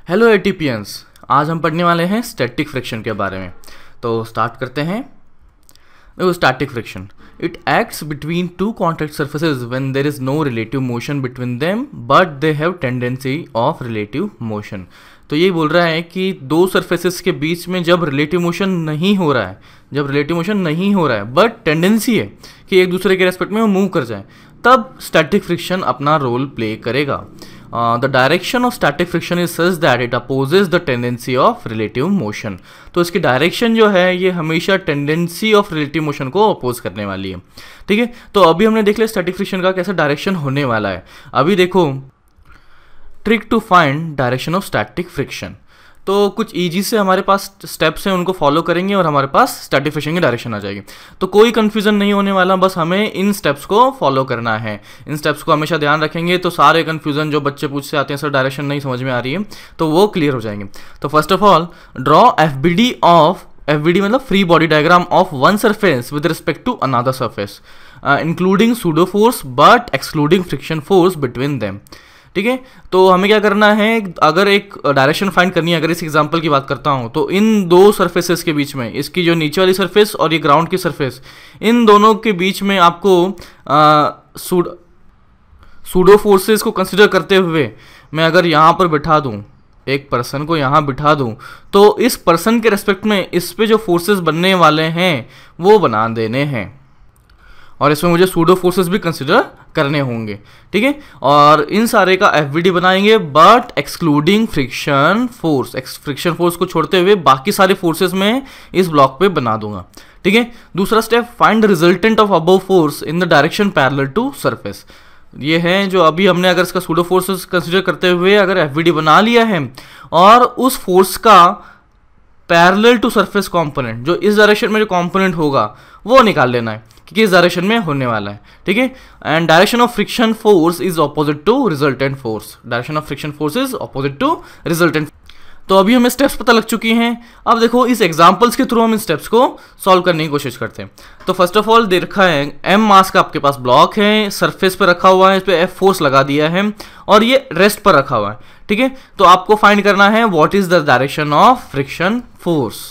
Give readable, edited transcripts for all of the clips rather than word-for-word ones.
Hello एटीपियंस, आज हम पढ़ने वाले हैं स्टैटिक फ्रिक्शन के बारे में। तो स्टार्ट करते हैं। देखो, static friction it acts between two contact surfaces when there is no relative motion between them but they have tendency of relative motion. तो ये बोल रहा है कि दो सर्फेसेस के बीच में जब रिलेटिव मोशन नहीं हो रहा है, बट टेंडेंसी है कि एक दूसरे के रेस्पेक्ट में वो मूव कर जाए, तब स्टैटिक फ्रिक्शन अपना रोल प्ले करेगा। The direction of static friction is such that it opposes the tendency of relative motion. तो इसकी डायरेक्शन जो है ये हमेशा टेंडेंसी ऑफ रिलेटिव मोशन को अपोज करने वाली है। ठीक है, तो अभी हमने देख लिया स्टैटिक फ्रिक्शन का कैसा डायरेक्शन होने वाला है। अभी देखो trick to find direction of static friction. तो कुछ इजी से हमारे पास स्टेप्स हैं, उनको फॉलो करेंगे और हमारे पास स्टैटिक फ्रिक्शन की डायरेक्शन आ जाएगी। तो कोई कंफ्यूजन नहीं होने वाला, बस हमें इन स्टेप्स को फॉलो करना है। इन स्टेप्स को हमेशा ध्यान रखेंगे तो सारे कंफ्यूजन जो बच्चे पूछते आते हैं, सर डायरेक्शन नहीं समझ में आ रही है, तो वो क्लियर हो जाएंगे। तो first of all draw FBD मतलब free body diagram of one surface with respect to another surface including pseudo force but excluding friction force between them. ठीक है, तो हमें क्या करना है, अगर एक डायरेक्शन फाइंड करनी है, अगर इस एग्जांपल की बात करता हूं तो इन दो सरफेसेस के बीच में, इसकी जो नीचे वाली सरफेस और ये ग्राउंड की सरफेस, इन दोनों के बीच में आपको सूडो फोर्सेस को कंसिडर करते हुए मैं अगर यहाँ पर बिठा दूं, एक पर्सन को यहाँ बिठा दूं, तो इस पर्सन के रेस्पेक्ट में इस पे जो फोर्सेस बनने वाले हैं वो बना देने हैं और इसमें मुझे सूडो फोर्सेस भी कंसिडर करने होंगे। ठीक है, और इन सारे का एफबीडी बनाएंगे बट एक्सक्लूडिंग फ्रिक्शन फोर्स को छोड़ते हुए बाकी सारे फोर्सेस में इस ब्लॉक पे बना दूंगा। ठीक है, दूसरा step find the resultant of above force in the direction parallel to surface. ये है जो अभी हमने अगर इसका सूडो फोर्सेस कंसिडर करते हुए अगर एफबीडी बना लिया है और उस फोर्स का पैरेलल टू सरफेस कंपोनेंट, जो इस डायरेक्शन में जो कंपोनेंट होगा वो निकाल लेना है कि किस डायरेक्शन में होने वाला है। ठीक है, and direction of friction force is opposite to resultant force. Direction of friction force is opposite to resultant. तो अभी हमें स्टेप्स पता लग चुकी हैं। अब देखो इस एग्जांपल्स के थ्रू हम इन स्टेप्स को सॉल्व करने की कोशिश करते हैं। तो फर्स्ट ऑफ ऑल दे रखा है एम मास का आपके पास ब्लॉक है, सरफेस पे रखा हुआ है, इस पे एफ फोर्स लगा दिया है और ये रेस्ट पर रखा हुआ है। ठीक है, तो आपको फाइंड करना है what is the direction of friction force.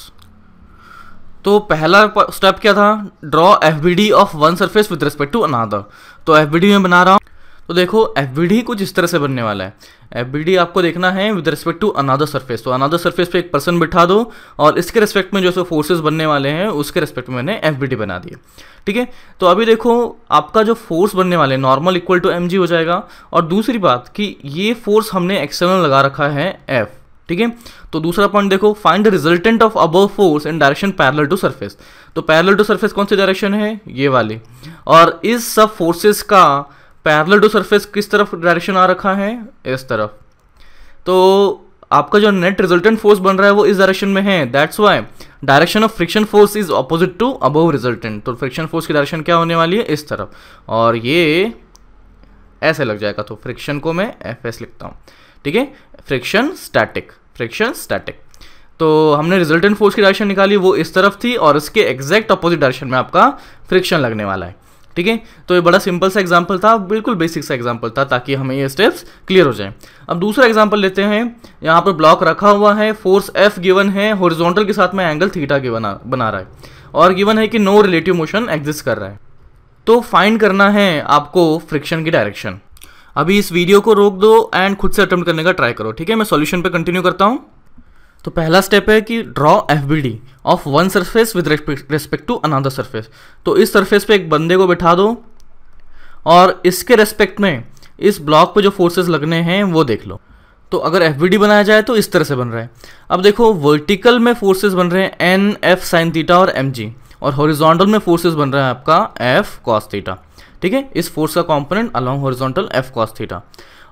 तो पहला स्टेप क्या था, draw FBD of one surface with respect to another. तो एफबीडी में बना रहा हूँ। तो देखो एफबीडी कुछ इस तरह से बनने वाला है। एफबीडी आपको देखना है with respect to another surface. तो अनदर सरफेस पे एक पर्सन बिठा दो और इसके रिस्पेक्ट में जो फोर्सेस बनने वाले हैं उसके रिस्पेक्ट में मैंने एफबीडी बना दिया। ठीक है, तो अभी देखो आपका जो फोर्स बनने वाले नॉर्मल इक्वल टू mg हो जाएगा। और दूसरी बात कि ये फोर्स हमने एक्सटर्नल लगा रखा है F। ठीक है, तो दूसरा पॉइंट देखो find the resultant of above force in direction parallel to surface. तो पैरेलल टू सरफेस कौन सी डायरेक्शन है, ये वाली, और इस सब फोर्सेस का पैरेलल टू सरफेस किस तरफ डायरेक्शन आ रखा है, इस तरफ। तो आपका जो नेट रिजल्टेंट फोर्स बन रहा है वो इस डायरेक्शन में है, that's why direction of friction force is opposite to above resultant. तो फ्रिक्शन फोर्स की डायरेक्शन क्या होने वाली है, इस तरफ, और ये ऐसे लग जाएगा। तो फ्रिक्शन को मैं एफ लिखता हूँ। ठीक है, फ्रिक्शन स्टैटिक। तो हमने रिजल्टेंट फोर्स की डायरेक्शन निकाली, वो इस तरफ थी और इसके एग्जैक्ट अपोजिट डायरेक्शन में आपका फ्रिक्शन लगने वाला है। ठीक है, तो ये बड़ा सिंपल सा एग्जांपल था, बिल्कुल बेसिक सा एग्जांपल था ताकि हमें ये स्टेप्स क्लियर हो जाए। अब दूसरा एग्जांपल लेते हैं। यहाँ पर ब्लॉक रखा हुआ है, फोर्स एफ गिवन है, हॉरिजॉन्टल के साथ में एंगल थीटा के बना रहा है और गिवन है कि नो रिलेटिव मोशन एग्जिस्ट कर रहा है। तो फाइंड करना है आपको फ्रिक्शन की डायरेक्शन। अभी इस वीडियो को रोक दो एंड खुद से अटेम्प्ट करने का ट्राई करो। ठीक है, मैं सॉल्यूशन पे कंटिन्यू करता हूँ। तो पहला स्टेप है कि draw FBD of one surface with respect to another surface. तो इस सरफेस पे एक बंदे को बिठा दो और इसके रेस्पेक्ट में इस ब्लॉक पे जो फोर्सेस लगने हैं वो देख लो। तो अगर एफबीडी बनाया जाए तो इस तरह से बन रहा है। अब देखो वर्टिकल में फोर्सेस बन रहे हैं एन एफ साइन थीटा और mg, और हॉरिजॉन्टल में फोर्सेस बन रहा है आपका एफ कॉस थीटा। ठीक है, इस फोर्स का component along horizontal F cos theta.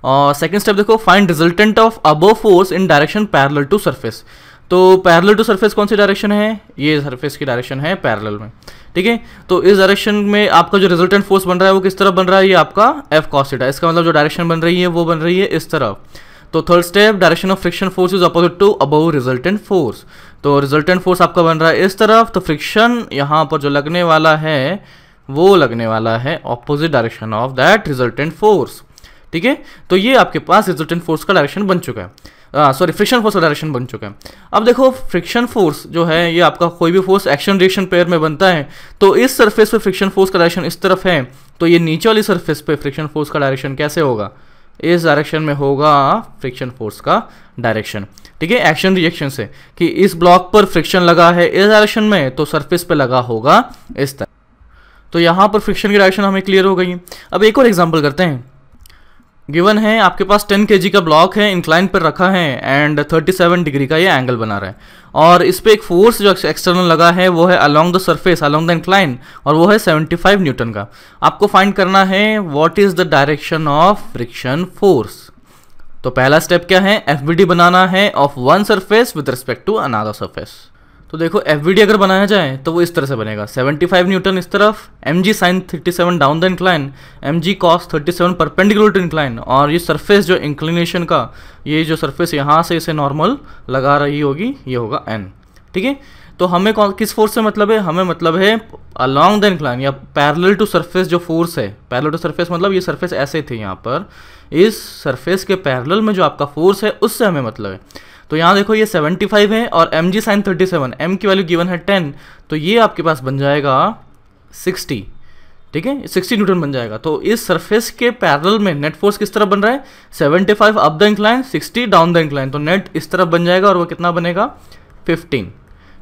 और सेकंड स्टेप देखो find resultant of above force in direction parallel to surface. तो पैरेलल टू सरफेस कौन सी डायरेक्शन है, ये सरफेस की डायरेक्शन है पैरेलल में। ठीक है, तो इस डायरेक्शन में आपका जो रिजल्टेंट फोर्स बन रहा है वो किस तरफ बन रहा है, ये आपका एफ कॉस थीटा। इसका मतलब जो डायरेक्शन बन रही है वो बन रही है इस तरफ। तो third step direction of friction force is opposite to above resultant force. तो रिजल्टेंट फोर्स आपका बन रहा है इस तरफ, तो फ्रिक्शन यहाँ पर जो लगने वाला है वो लगने वाला है opposite direction of that resultant force. ठीक है, तो ये आपके पास रिजल्टेंट फोर्स का डायरेक्शन बन चुका है। सॉरी फ्रिक्शन फोर्स का डायरेक्शन बन चुका है। अब देखो फ्रिक्शन फोर्स जो है ये आपका कोई भी फोर्स एक्शन रिएक्शन पेयर में बनता है, तो इस सरफेस पे फ्रिक्शन फोर्स का डायरेक्शन इस तरफ है, तो ये नीचे वाली सरफेस पे फ्रिक्शन फोर्स का डायरेक्शन कैसे होगा, इस डायरेक्शन में होगा फ्रिक्शन फोर्स का डायरेक्शन। ठीक है, एक्शन रिएक्शन से कि इस ब्लॉक पर फ्रिक्शन लगा है इस डायरेक्शन में, तो सरफेस पे लगा होगा इस तरह। तो यहाँ पर फ्रिक्शन की डायरेक्शन हमें क्लियर हो गई। अब एक और एग्जांपल करते हैं। गिवन है आपके पास 10 kg का ब्लॉक है, इंक्लाइन पर रखा है एंड 37 डिग्री का ये एंगल बना रहा है, और इस पे एक फोर्स जो एक्सटर्नल लगा है वो है along the surface along the incline, और वो है 75 न्यूटन का। आपको फाइंड करना है what is the direction of friction force. तो पहला स्टेप क्या है, एफबीडी बनाना है of one surface with respect to another surface. तो देखो एफबीडी अगर बनाया जाए तो वो इस तरह से बनेगा, 75 न्यूटन इस तरफ, mg sin 37 down the incline, mg cos 37 perpendicular to incline, और ये सरफेस जो इंक्लिनेशन का ये जो सरफेस यहाँ से इसे नॉर्मल लगा रही होगी ये होगा n। ठीक है, तो हमें किस फोर्स से मतलब है, हमें मतलब है अलोंग द इंक्लाइन या पैरेलल टू सरफेस जो फोर्स है। पैरेलल टू सरफेस मतलब ये सरफेस ऐसे थे यहाँ पर, इस सरफेस के पैरेलल में जो आपका फोर्स है उससे हमें मतलब है। तो यहाँ देखो ये 75 है और mg sin 37, m की वैल्यू गिवन है 10, तो ये आपके पास बन जाएगा 60। ठीक है, 60 न्यूटन बन जाएगा। तो इस सरफेस के पैरेलल में नेट फोर्स किस तरह बन रहा है, 75 up the incline 60 down the incline, तो नेट इस तरफ बन जाएगा और वो कितना बनेगा 15,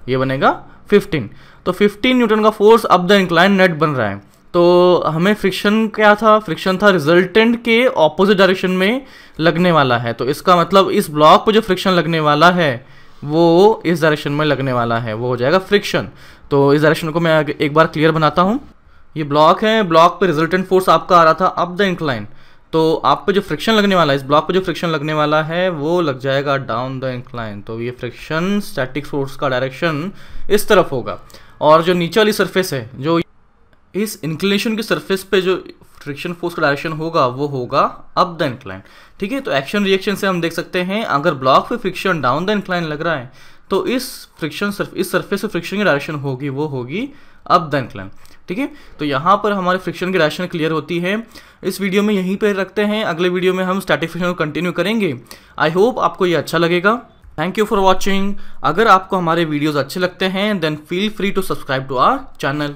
ये बनेगा 15। तो 15 न्यूटन का force up the incline net बन रहा है। तो हमें फ्रिक्शन क्या था, फ्रिक्शन था रिजल्टेंट के ऑपोजिट डायरेक्शन में लगने वाला है। तो इसका मतलब इस ब्लॉक पर जो फ्रिक्शन लगने वाला है वो इस डायरेक्शन में लगने वाला है, वो हो जाएगा फ्रिक्शन। तो इस डायरेक्शन को मैं एक बार क्लियर बनाता हूँ। ये ब्लॉक है, ब्लॉक पे रिजल्टेंट फोर्स आपका आ रहा था अप द इंक्लाइन, तो आप पे जो फ्रिक्शन लगने वाला है, इस ब्लॉक पे जो फ्रिक्शन लगने वाला है वो लग जाएगा डाउन द इंक्लाइन। तो ये फ्रिक्शन स्टैटिक फोर्स का डायरेक्शन इस तरफ होगा, और जो नीचे वाली सरफेस है जो इस इंक्लिनेशन की सरफेस पे जो फ्रिक्शन फोर्स का डायरेक्शन होगा वो होगा अप द इंक्लाइन। ठीक है, तो एक्शन रिएक्शन से हम देख सकते हैं अगर ब्लॉक पे फ्रिक्शन डाउन द इंक्लाइन लग रहा है तो इस सरफेस पे फ्रिक्शन की डायरेक्शन होगी वो होगी अप द इंक्लाइन। ठीक है, तो यहाँ पर हमारे फ्रिक्शन की डायरेक्शन क्लियर होती है। इस वीडियो में यहीं पर रखते हैं, अगले वीडियो में हम स्टैटिक फ्रिक्शन को कंटिन्यू करेंगे। आई होप आपको ये अच्छा लगेगा। Thank you for watching. अगर आपको हमारे वीडियोज़ अच्छे लगते हैं then feel free to subscribe to our channel.